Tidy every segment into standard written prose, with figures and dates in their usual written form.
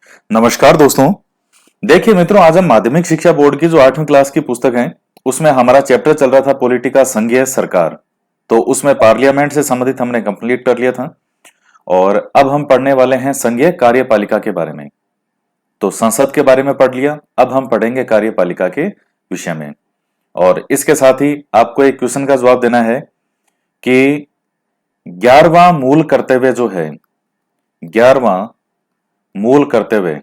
नमस्कार दोस्तों। देखिए मित्रों, आज हम माध्यमिक शिक्षा बोर्ड की जो 8वीं क्लास की पुस्तक है उसमें हमारा चैप्टर चल रहा था पॉलिटिका, संघीय सरकार। तो उसमें पार्लियामेंट से संबंधित हमने कंप्लीट कर लिया था और अब हम पढ़ने वाले हैं संघीय कार्यपालिका के बारे में। तो संसद के बारे में पढ़ लिया, अब हम पढ़ेंगे कार्यपालिका के विषय में। और इसके साथ ही आपको एक क्वेश्चन का जवाब देना है कि 11वां मूल कर्तव्य जो है, 11वां मूल कर्तव्य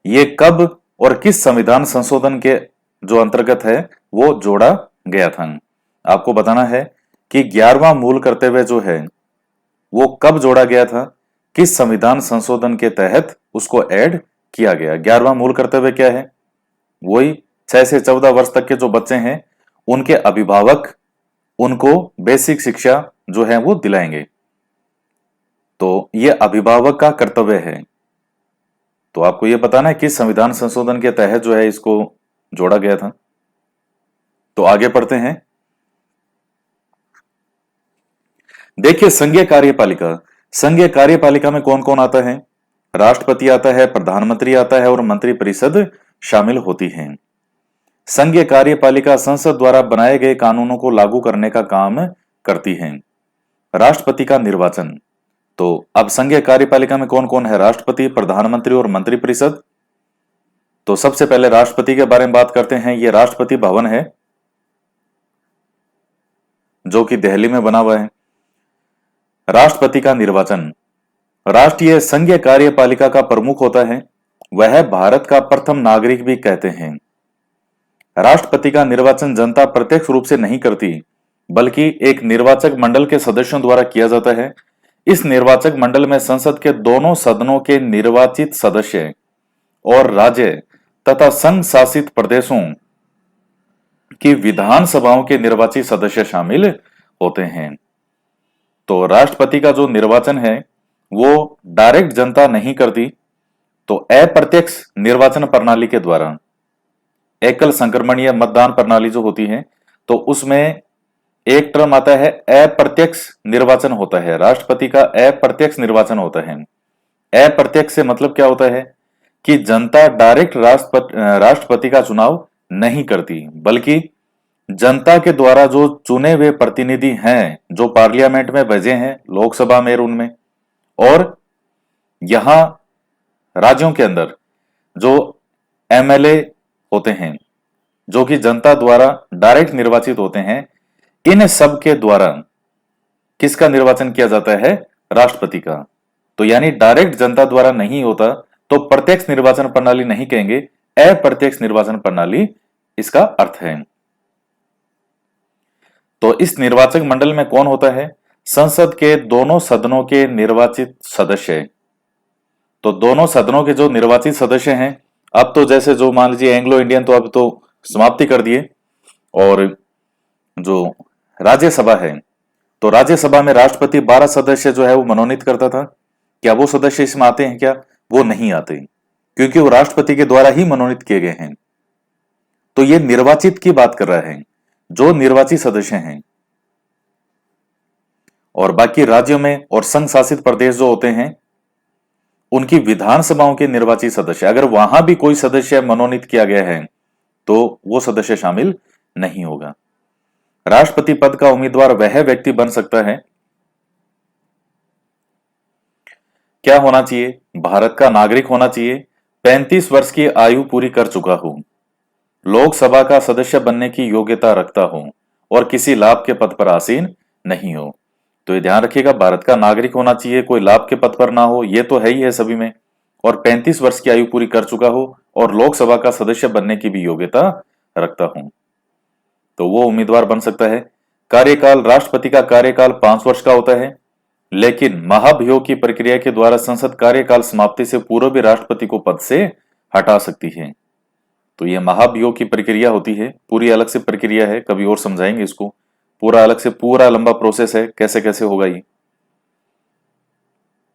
ये कब और किस संविधान संशोधन के जो अंतर्गत है वो जोड़ा गया था। आपको बताना है कि 11वां मूल कर्तव्य जो है वो कब जोड़ा गया था, किस संविधान संशोधन के तहत उसको ऐड किया गया। 11वां मूल कर्तव्य क्या है? वही 6 से 14 वर्ष तक के जो बच्चे हैं उनके अभिभावक उनको बेसिक शिक्षा जो है वो दिलाएंगे। तो ये अभिभावक का कर्तव्य है। तो आपको यह बताना है किस संविधान संशोधन के तहत जो है इसको जोड़ा गया था। तो आगे पढ़ते हैं। देखिए, संघीय कार्यपालिका, संघीय कार्यपालिका में कौन कौन आता है? राष्ट्रपति आता है, प्रधानमंत्री आता है और मंत्रिपरिषद शामिल होती है। संघीय कार्यपालिका संसद द्वारा बनाए गए कानूनों को लागू करने का काम करती है। राष्ट्रपति का निर्वाचन। तो अब संघीय कार्यपालिका में कौन कौन है? राष्ट्रपति, प्रधानमंत्री और मंत्रिपरिषद। तो सबसे पहले राष्ट्रपति के बारे में बात करते हैं। यह राष्ट्रपति भवन है जो कि दिल्ली में बना हुआ है। राष्ट्रपति का निर्वाचन, राष्ट्रीय संघीय कार्यपालिका का प्रमुख होता है, वह भारत का प्रथम नागरिक भी कहते हैं। राष्ट्रपति का निर्वाचन जनता प्रत्यक्ष रूप से नहीं करती, बल्कि एक निर्वाचक मंडल के सदस्यों द्वारा किया जाता है। इस निर्वाचक मंडल में संसद के दोनों सदनों के निर्वाचित सदस्य और राज्य तथा संघ शासित प्रदेशों की विधानसभाओं के निर्वाचित सदस्य शामिल होते हैं। तो राष्ट्रपति का जो निर्वाचन है वो डायरेक्ट जनता नहीं करती, तो अप्रत्यक्ष निर्वाचन प्रणाली के द्वारा, एकल संक्रमणीय मतदान प्रणाली जो होती है तो उसमें एक टर्म आता है अप्रत्यक्ष निर्वाचन होता है। राष्ट्रपति का अप्रत्यक्ष निर्वाचन होता है। अप्रत्यक्ष से मतलब क्या होता है कि जनता डायरेक्ट राष्ट्रपति का चुनाव नहीं करती, बल्कि जनता के द्वारा जो चुने हुए प्रतिनिधि हैं जो पार्लियामेंट में भेजे हैं, लोकसभा में और उनमें, और यहां राज्यों के अंदर जो एमएलए होते हैं जो कि जनता द्वारा डायरेक्ट निर्वाचित होते हैं, इन सब के द्वारा किसका निर्वाचन किया जाता है? राष्ट्रपति का। तो यानी डायरेक्ट जनता द्वारा नहीं होता तो प्रत्यक्ष निर्वाचन प्रणाली नहीं कहेंगे, अप्रत्यक्ष निर्वाचन प्रणाली इसका अर्थ है। तो इस निर्वाचक मंडल में कौन होता है? संसद के दोनों सदनों के निर्वाचित सदस्य। तो दोनों सदनों के जो निर्वाचित सदस्य हैं, अब तो जैसे जो मान लीजिए एंग्लो इंडियन तो अब तो समाप्ति कर दिए, और जो राज्यसभा है तो राज्यसभा में राष्ट्रपति 12 सदस्य जो है वो मनोनीत करता था। क्या वो सदस्य इसमें आते हैं क्या? वो नहीं आते, क्योंकि वो राष्ट्रपति के द्वारा ही मनोनीत किए गए हैं। तो ये निर्वाचित की बात कर रहा है, जो निर्वाचित सदस्य हैं। और बाकी राज्यों में और संघ शासित प्रदेश जो होते हैं उनकी विधानसभाओं के निर्वाचित सदस्य, अगर वहां भी कोई सदस्य मनोनीत किया गया है तो वो सदस्य शामिल नहीं होगा। राष्ट्रपति पद का उम्मीदवार वह व्यक्ति बन सकता है, क्या होना चाहिए? भारत का नागरिक होना चाहिए, 35 वर्ष की आयु पूरी कर चुका हो, लोकसभा का सदस्य बनने की योग्यता रखता हो और किसी लाभ के पद पर आसीन नहीं हो। तो ये ध्यान रखिएगा, भारत का नागरिक होना चाहिए, कोई लाभ के पद पर ना हो, ये तो है ही है सभी में, और 35 वर्ष की आयु पूरी कर चुका हो और लोकसभा का सदस्य बनने की भी योग्यता रखता हो, तो वो उम्मीदवार बन सकता है। कार्यकाल, राष्ट्रपति का कार्यकाल 5 वर्ष का होता है, लेकिन महाभियोग की प्रक्रिया के द्वारा संसद कार्यकाल समाप्ति से पूर्व भी राष्ट्रपति को पद से हटा सकती है। तो यह महाभियोग की प्रक्रिया होती है, पूरी अलग से प्रक्रिया है, कभी और समझाएंगे इसको, पूरा अलग से, पूरा लंबा प्रोसेस है कैसे कैसे होगा ये।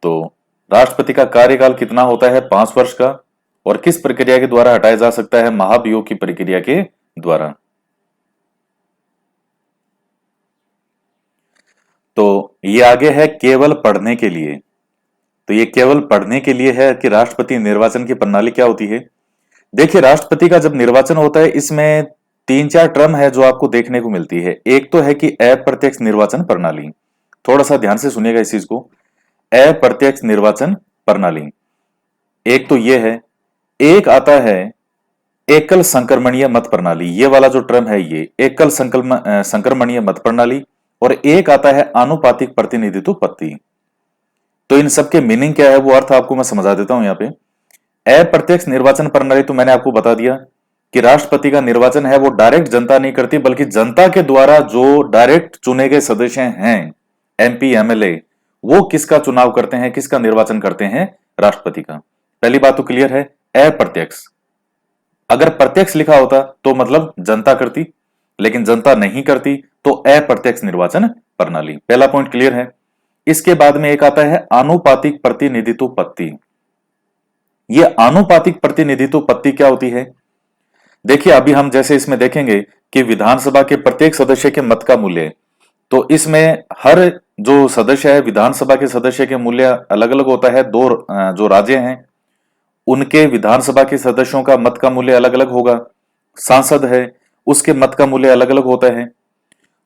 तो राष्ट्रपति का कार्यकाल कितना होता है? 5 वर्ष का, और किस प्रक्रिया के द्वारा हटाया जा सकता है? महाभियोग की प्रक्रिया के द्वारा। तो ये आगे है केवल पढ़ने के लिए। तो ये केवल पढ़ने के लिए है कि राष्ट्रपति निर्वाचन की प्रणाली क्या होती है। देखिए, राष्ट्रपति का जब निर्वाचन होता है, इसमें तीन चार टर्म है जो आपको देखने को मिलती है। एक तो है कि अप्रत्यक्ष निर्वाचन प्रणाली। थोड़ा सा ध्यान से सुनिएगा इस चीज को। अप्रत्यक्ष निर्वाचन प्रणाली एक तो ये है। एक आता है एकल संक्रमणीय मत प्रणाली। ये वाला जो टर्म है ये एकल संक्रमणीय मत प्रणाली। और एक आता है आनुपातिक प्रतिनिधित्व पद्धति। तो इन सब के मीनिंग क्या है वो अर्थ आपको मैं समझा देता हूं। यहाँ पे अप्रत्यक्ष निर्वाचन प्रणाली तो मैंने आपको बता दिया कि राष्ट्रपति का निर्वाचन है वो डायरेक्ट जनता नहीं करती, बल्कि जनता के द्वारा जो डायरेक्ट चुने गए सदस्य हैं, एमपी एमएलए, वो किसका चुनाव करते हैं, किसका निर्वाचन करते हैं, राष्ट्रपति का। पहली बात तो क्लियर है, अप्रत्यक्ष। अगर प्रत्यक्ष लिखा होता तो मतलब जनता करती, लेकिन जनता नहीं करती, तो अप्रत्यक्ष निर्वाचन प्रणाली। पहला पॉइंट क्लियर है। इसके बाद में एक आता है आनुपातिक प्रतिनिधित्व पद्धति। यह आनुपातिक प्रतिनिधित्व पद्धति क्या होती है? देखिए, अभी हम जैसे इसमें देखेंगे कि विधानसभा के प्रत्येक सदस्य के मत का मूल्य, तो इसमें हर जो सदस्य है विधानसभा के सदस्य के मूल्य अलग अलग होता है। दो जो राज्य हैं उनके विधानसभा के सदस्यों का मत का मूल्य अलग अलग होगा। सांसद है उसके मत का मूल्य अलग अलग होता है।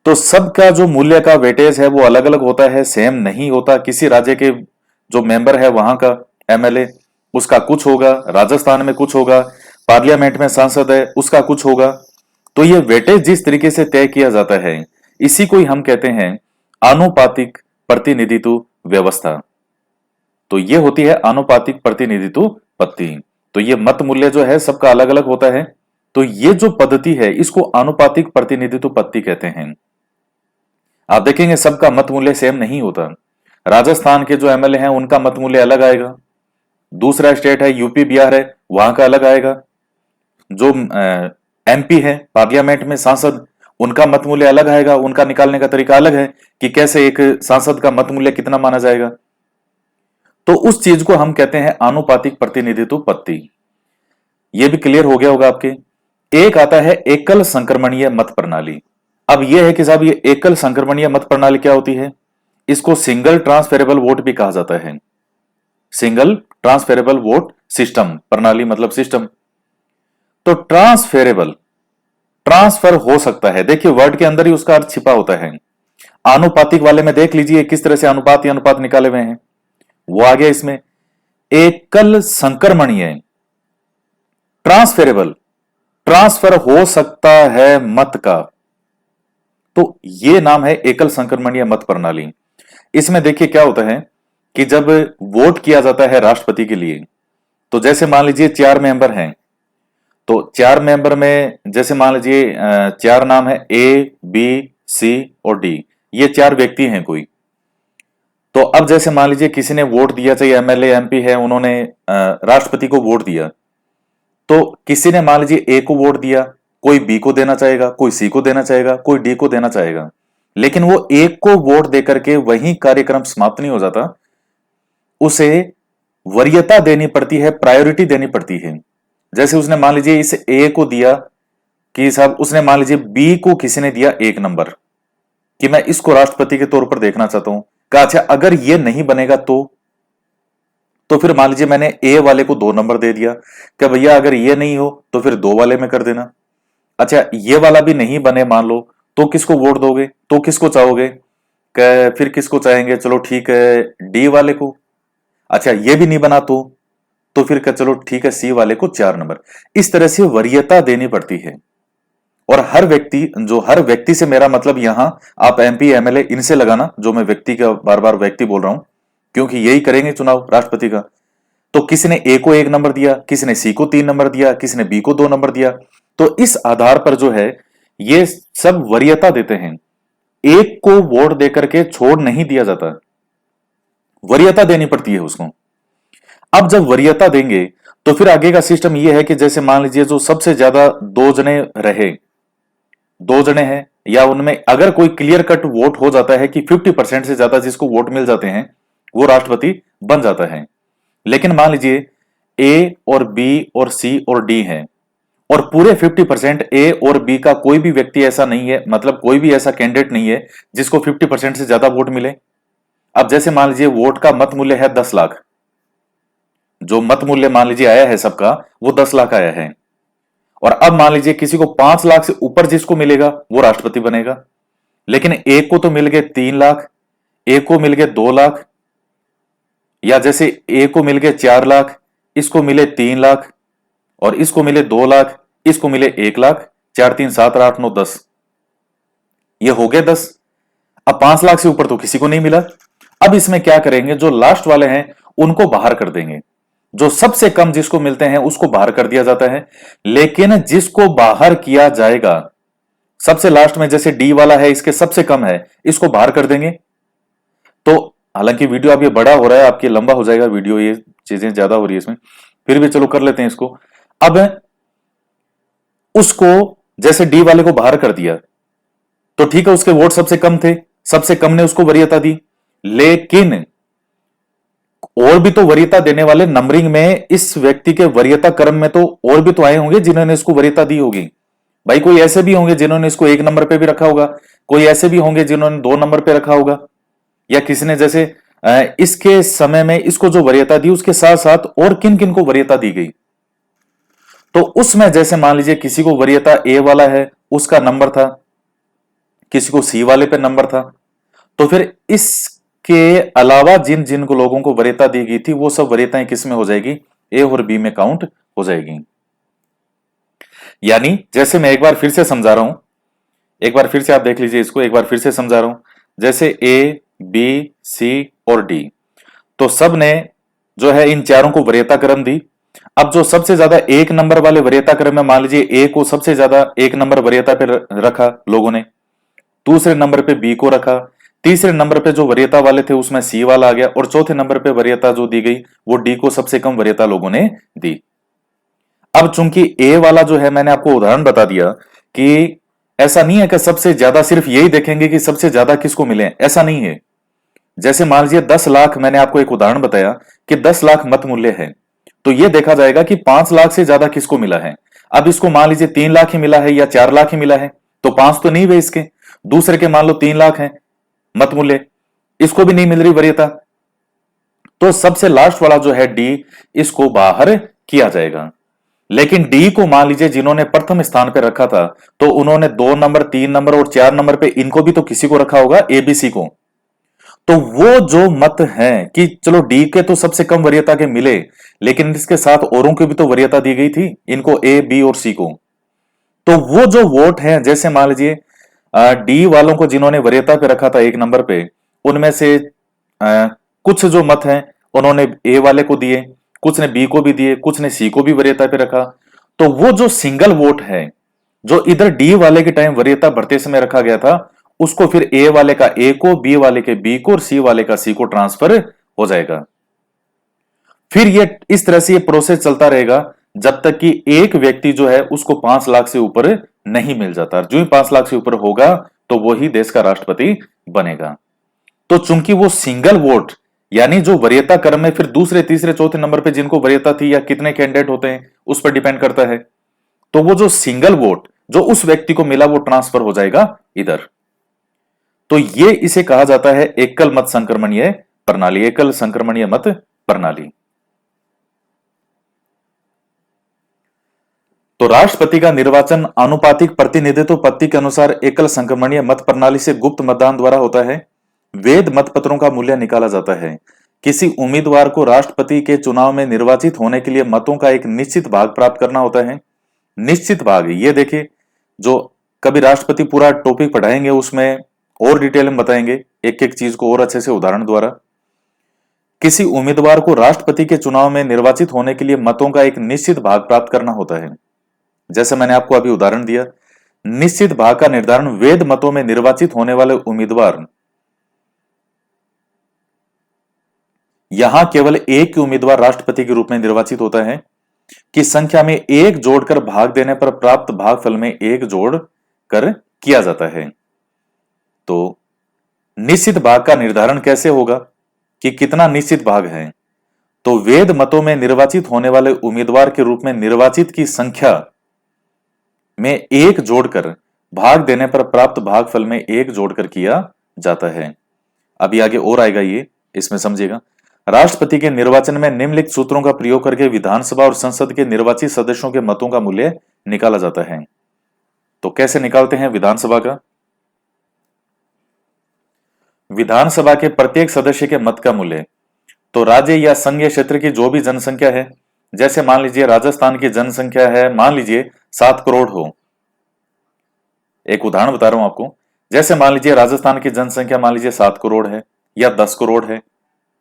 तो सबका जो मूल्य का वेटेज है वो अलग अलग होता है, सेम नहीं होता। किसी राज्य के जो मेंबर है वहां का एमएलए उसका कुछ होगा, राजस्थान में कुछ होगा, पार्लियामेंट में सांसद है उसका कुछ होगा। तो ये वेटेज जिस तरीके से तय किया जाता है इसी को ही हम कहते हैं आनुपातिक प्रतिनिधित्व व्यवस्था। तो ये होती है आनुपातिक प्रतिनिधित्व पद्धति। तो ये मत मूल्य जो है सबका अलग अलग होता है। तो ये जो पद्धति है इसको आनुपातिक प्रतिनिधित्व पद्धति कहते हैं। आप देखेंगे सबका मत मूल्य सेम नहीं होता। राजस्थान के जो एमएलए हैं उनका मत मूल्य अलग आएगा, दूसरा स्टेट है यूपी बिहार है वहां का अलग आएगा। जो एमपी है पार्लियामेंट में सांसद उनका मत मूल्य अलग आएगा, उनका निकालने का तरीका अलग है कि कैसे एक सांसद का मत मूल्य कितना माना जाएगा। तो उस चीज को हम कहते हैं आनुपातिक प्रतिनिधित्व पद्धति। यह भी क्लियर हो गया होगा आपके। एक आता है एकल संक्रमणीय मत प्रणाली। अब यह है कि साहब ये एकल संक्रमणीय मत प्रणाली क्या होती है? इसको सिंगल ट्रांसफेरेबल वोट भी कहा जाता है। सिंगल ट्रांसफेरेबल वोट सिस्टम प्रणाली मतलब सिस्टम। तो ट्रांसफेरेबल ट्रांसफर हो सकता है। देखिए वर्ड के अंदर ही उसका अर्थ छिपा होता है। आनुपातिक वाले में देख लीजिए किस तरह से अनुपात ही अनुपात निकाले हुए हैं, वो आ गया इसमें। एकल संक्रमणीय ट्रांसफेरेबल ट्रांसफर हो सकता है मत का, तो यह नाम है एकल संक्रमणीय मत प्रणाली। इसमें देखिए क्या होता है कि जब वोट किया जाता है राष्ट्रपति के लिए, तो जैसे मान लीजिए 4 मेंबर हैं, तो 4 मेंबर में जैसे मान लीजिए 4 नाम है ए बी सी और डी, ये 4 व्यक्ति हैं कोई। तो अब जैसे मान लीजिए किसी ने वोट दिया, चाहे एमएलए एमपी है, उन्होंने राष्ट्रपति को वोट दिया, तो किसी ने मान लीजिए ए को वोट दिया, कोई बी को देना चाहेगा, कोई सी को देना चाहेगा, कोई डी को देना चाहेगा। लेकिन वो एक को वोट देकर के वही कार्यक्रम समाप्त नहीं हो जाता, उसे वरीयता देनी पड़ती है, प्रायोरिटी देनी पड़ती है। जैसे उसने मान लीजिए इस ए को दिया कि साहब, उसने मान लीजिए बी को किसी ने दिया 1 नंबर कि मैं इसको राष्ट्रपति के तौर पर देखना चाहता हूं। कहा अच्छा अगर ये नहीं बनेगा तो फिर मान लीजिए मैंने ए वाले को 2 नंबर दे दिया कि भैया अगर ये नहीं हो तो फिर 2 वाले में कर देना। अच्छा ये वाला भी नहीं बने मान लो, तो किसको वोट दोगे, तो किसको चाहोगे? फिर किसको चाहेंगे? चलो ठीक है डी वाले को। अच्छा ये भी नहीं बना तो फिर चलो ठीक है सी वाले को 4 नंबर। इस तरह से वरीयता देनी पड़ती है। और हर व्यक्ति से मेरा मतलब यहां आप एमपी एमएलए इनसे लगाना, जो मैं व्यक्ति का बार बार व्यक्ति बोल रहा हूं क्योंकि यही करेंगे चुनाव राष्ट्रपति का। तो किसी ने ए को 1 नंबर दिया, किसी ने सी को 3 नंबर दिया, किसी ने बी को 2 नंबर दिया। तो इस आधार पर जो है ये सब वरीयता देते हैं। एक को वोट देकर के छोड़ नहीं दिया जाता, वरीयता देनी पड़ती है उसको। अब जब वरीयता देंगे तो फिर आगे का सिस्टम यह है कि जैसे मान लीजिए जो सबसे ज्यादा 2 जने रहे, 2 जने हैं, या उनमें अगर कोई क्लियर कट वोट हो जाता है कि 50% से ज्यादा जिसको वोट मिल जाते हैं वो राष्ट्रपति बन जाता है। लेकिन मान लीजिए ए और बी और सी और डी हैं और पूरे 50% ए और बी का कोई भी व्यक्ति ऐसा नहीं है, मतलब कोई भी ऐसा कैंडिडेट नहीं है जिसको 50% से ज्यादा वोट मिले। अब जैसे मान लीजिए वोट का मत मूल्य है 10 लाख, जो मत मूल्य मान लीजिए आया है सबका, वो 10 लाख आया है। और अब मान लीजिए किसी को 5 लाख से ऊपर जिसको मिलेगा वो राष्ट्रपति बनेगा। लेकिन एक को तो मिल गए 3 लाख, एक को मिल गए 2 लाख, या जैसे एक को मिल गए 4 लाख, इसको मिले 3 लाख, और इसको मिले 2 लाख, इसको मिले 1 लाख। 4 3 7 और 8 9 10, ये हो गए 10। अब 5 लाख से ऊपर तो किसी को नहीं मिला। अब इसमें क्या करेंगे, जो लास्ट वाले हैं उनको बाहर कर देंगे। जो सबसे कम जिसको मिलते हैं उसको बाहर कर दिया जाता है। लेकिन जिसको बाहर किया जाएगा सबसे लास्ट में, जैसे डी वाला है इसके सबसे कम है, इसको बाहर कर देंगे। तो हालांकि वीडियो अब ये बड़ा हो रहा है, आपके लंबा हो जाएगा वीडियो, ये चीजें ज्यादा हो रही है इसमें, फिर भी चलो कर लेते हैं इसको। अब उसको जैसे डी वाले को बाहर कर दिया तो ठीक है, उसके वोट सबसे कम थे, सबसे कम ने उसको वरीयता दी। लेकिन और भी तो वरीयता देने वाले नंबरिंग में इस व्यक्ति के वरीयता क्रम में तो और भी तो आए होंगे जिन्होंने इसको वरीयता दी होगी। भाई कोई ऐसे भी होंगे जिन्होंने इसको 1 नंबर पे भी रखा होगा, कोई ऐसे भी होंगे जिन्होंने 2 नंबर पे रखा होगा, या किसी ने जैसे इसके समय में इसको जो वरीयता दी उसके साथ साथ और किन किन को वरीयता दी गई। तो उसमें जैसे मान लीजिए किसी को वरीयता ए वाला है, उसका नंबर था, किसी को सी वाले पे नंबर था, तो फिर इसके अलावा जिन जिन को लोगों को वरीयता दी गई थी वो सब वरीयताएं किस में हो जाएगी, ए और बी में काउंट हो जाएगी। यानी जैसे मैं एक बार फिर से समझा रहा हूं, एक बार फिर से आप देख लीजिए इसको, एक बार फिर से समझा रहा हूं। जैसे ए बी सी और डी, तो सब ने जो है इन चारों को वरीयता क्रम दी। अब जो सबसे ज्यादा 1 नंबर वाले वरीयता क्रम में, मान लीजिए ए को सबसे ज्यादा 1 नंबर वरीयता पे रखा लोगों ने, दूसरे नंबर पे बी को रखा, तीसरे नंबर पे जो वरीयता वाले थे उसमें सी वाला आ गया, और चौथे नंबर पे वरीयता जो दी गई वो डी को सबसे कम वरीयता लोगों ने दी। अब चूंकि ए वाला जो है, मैंने आपको उदाहरण बता दिया कि ऐसा नहीं है कि सबसे ज्यादा सिर्फ यही देखेंगे कि सबसे ज्यादा किसको मिले, ऐसा नहीं है। जैसे मान लीजिए 10 लाख, मैंने आपको एक उदाहरण बताया कि 10 लाख मत मूल्य है, तो यह देखा जाएगा कि 5 लाख से ज्यादा किसको मिला है। अब इसको मान लीजिए 3 लाख ही मिला है या 4 लाख ही मिला है, तो 5 तो नहीं हुए इसके। दूसरे के मान लो 3 लाख है मत मूल्य, इसको भी नहीं मिल रही वरीयता, तो सबसे लास्ट वाला जो है डी, इसको बाहर किया जाएगा। लेकिन डी को मान लीजिए जिन्होंने प्रथम स्थान पर रखा था, तो उन्होंने 2 नंबर 3 नंबर और 4 नंबर पे इनको भी तो किसी को रखा होगा, एबीसी को। तो वो जो मत हैं कि चलो डी के तो सबसे कम वरीयता के मिले, लेकिन इसके साथ औरों को भी तो वरीयता दी गई थी, इनको ए बी और सी को। तो वो जो वोट हैं, जैसे मान लीजिए डी वालों को जिन्होंने वरीयता पे रखा था 1 नंबर पे, उनमें से कुछ जो मत हैं उन्होंने ए वाले को दिए, कुछ ने बी को भी दिए, कुछ ने सी को भी वरीयता पे रखा। तो वो जो सिंगल वोट है जो इधर डी वाले के टाइम वरीयता भरते समय रखा गया था, उसको फिर ए वाले का ए को, बी वाले के बी को और सी वाले का सी को ट्रांसफर हो जाएगा। फिर ये इस तरह से ये प्रोसेस चलता रहेगा जब तक कि एक व्यक्ति जो है उसको 5 लाख से ऊपर नहीं मिल जाता। जो ही 5 लाख से ऊपर होगा तो वो ही देश का राष्ट्रपति बनेगा। तो चूंकि वो सिंगल वोट, यानी जो वरीयता क्रम में फिर दूसरे तीसरे चौथे नंबर पे जिनको वरीयता थी या कितने कैंडिडेट होते हैं उस पर डिपेंड करता है, तो वो जो सिंगल वोट जो उस व्यक्ति को मिला वो ट्रांसफर हो जाएगा इधर। तो ये इसे कहा जाता है एकल मत संक्रमणीय प्रणाली, एकल संक्रमणीय मत प्रणाली। तो राष्ट्रपति का निर्वाचन आनुपातिक प्रतिनिधित्व पद्धति के अनुसार एकल संक्रमणीय मत प्रणाली से गुप्त मतदान द्वारा होता है। वैध मतपत्रों का मूल्य निकाला जाता है। किसी उम्मीदवार को राष्ट्रपति के चुनाव में निर्वाचित होने के लिए मतों का एक निश्चित भाग प्राप्त करना होता है। निश्चित भाग, ये देखिए, जो कभी राष्ट्रपति पूरा टॉपिक पढ़ाएंगे उसमें और डिटेल में बताएंगे एक एक चीज को और अच्छे से उदाहरण द्वारा। किसी उम्मीदवार को राष्ट्रपति के चुनाव में निर्वाचित होने के लिए मतों का एक निश्चित भाग प्राप्त करना होता है। जैसे मैंने आपको अभी उदाहरण दिया, निश्चित भाग का निर्धारण वैध मतों में निर्वाचित होने वाले उम्मीदवार, यहां केवल एक ही उम्मीदवार राष्ट्रपति के रूप में निर्वाचित होता है कि संख्या में एक जोड़कर भाग देने पर प्राप्त भागफल में एक जोड़ कर किया जाता है। तो निश्चित भाग का निर्धारण कैसे होगा कि कितना निश्चित भाग है, तो वैध मतों में निर्वाचित होने वाले उम्मीदवार के रूप में निर्वाचित की संख्या में एक जोड़कर भाग देने पर प्राप्त भागफल में एक जोड़कर किया जाता है। अभी आगे और आएगा ये, इसमें समझिएगा। राष्ट्रपति के निर्वाचन में निम्नलिखित सूत्रों का प्रयोग करके विधानसभा और संसद के निर्वाचित सदस्यों के मतों का मूल्य निकाला जाता है। तो कैसे निकालते हैं विधानसभा का? विधानसभा के प्रत्येक सदस्य के मत का मूल्य तो राज्य या संघीय क्षेत्र की जो भी जनसंख्या है, जैसे मान लीजिए राजस्थान की जनसंख्या है, मान लीजिए 7 करोड़ हो। एक उदाहरण बता रहा हूं आपको। जैसे मान लीजिए राजस्थान की जनसंख्या मान लीजिए 7 करोड़ है या 10 करोड़ है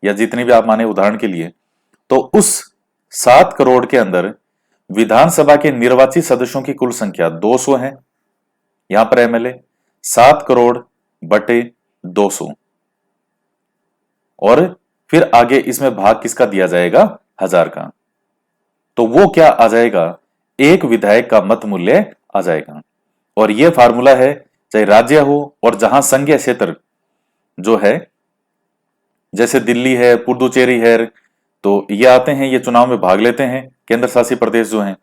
या जितनी भी आप माने उदाहरण के लिए, तो उस 7 करोड़ के अंदर विधानसभा के निर्वाचित सदस्यों की कुल संख्या 200 है। यहां पर एमएलए 7 करोड़ बटे 200 और फिर आगे इसमें भाग किसका दिया जाएगा? 1000 का। तो वो क्या आ जाएगा? एक विधायक का मत मूल्य आ जाएगा। और यह फार्मूला है चाहे राज्य हो और जहां संघीय क्षेत्र जो है, जैसे दिल्ली है, पुडुचेरी है, तो ये आते हैं, ये चुनाव में भाग लेते हैं, केंद्र शासित प्रदेश जो हैं।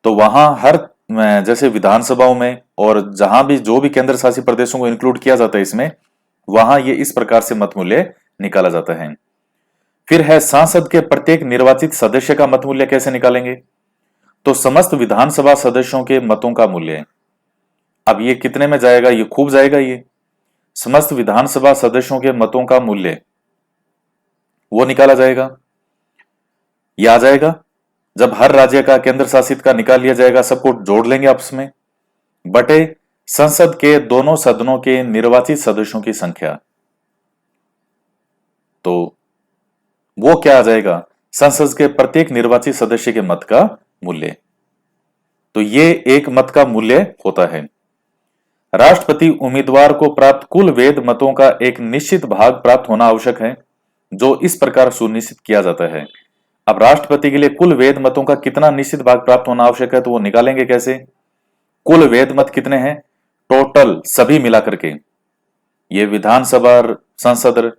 तो वहां हर जैसे विधानसभाओं में और जहां भी जो भी केंद्र शासित प्रदेशों को इंक्लूड किया जाता है इसमें, वहां ये इस प्रकार से मत मूल्य निकाला जाता है। फिर है सांसद के प्रत्येक निर्वाचित सदस्य का मत मूल्य कैसे निकालेंगे? तो समस्त विधानसभा सदस्यों के मतों का मूल्य, अब ये कितने में जाएगा? ये खूब जाएगा। ये समस्त विधानसभा सदस्यों के मतों का मूल्य वो निकाला जाएगा। ये आ जाएगा जब हर राज्य का, केंद्र शासित का निकाल लिया जाएगा, सबको जोड़ लेंगे आपस में, बटे संसद के दोनों सदनों के निर्वाचित सदस्यों की संख्या। तो वो क्या आ जाएगा? संसद के प्रत्येक निर्वाचित सदस्य के मत का मूल्य। तो ये एक मत का मूल्य होता है। राष्ट्रपति उम्मीदवार को प्राप्त कुल वैध मतों का एक निश्चित भाग प्राप्त होना आवश्यक है, जो इस प्रकार सुनिश्चित किया जाता है। अब राष्ट्रपति के लिए कुल वैध मतों का कितना निश्चित भाग प्राप्त होना आवश्यक है, तो वो निकालेंगे कैसे? कुल वैध मत कितने हैं टोटल सभी मिलाकर के, ये विधानसभा संसद,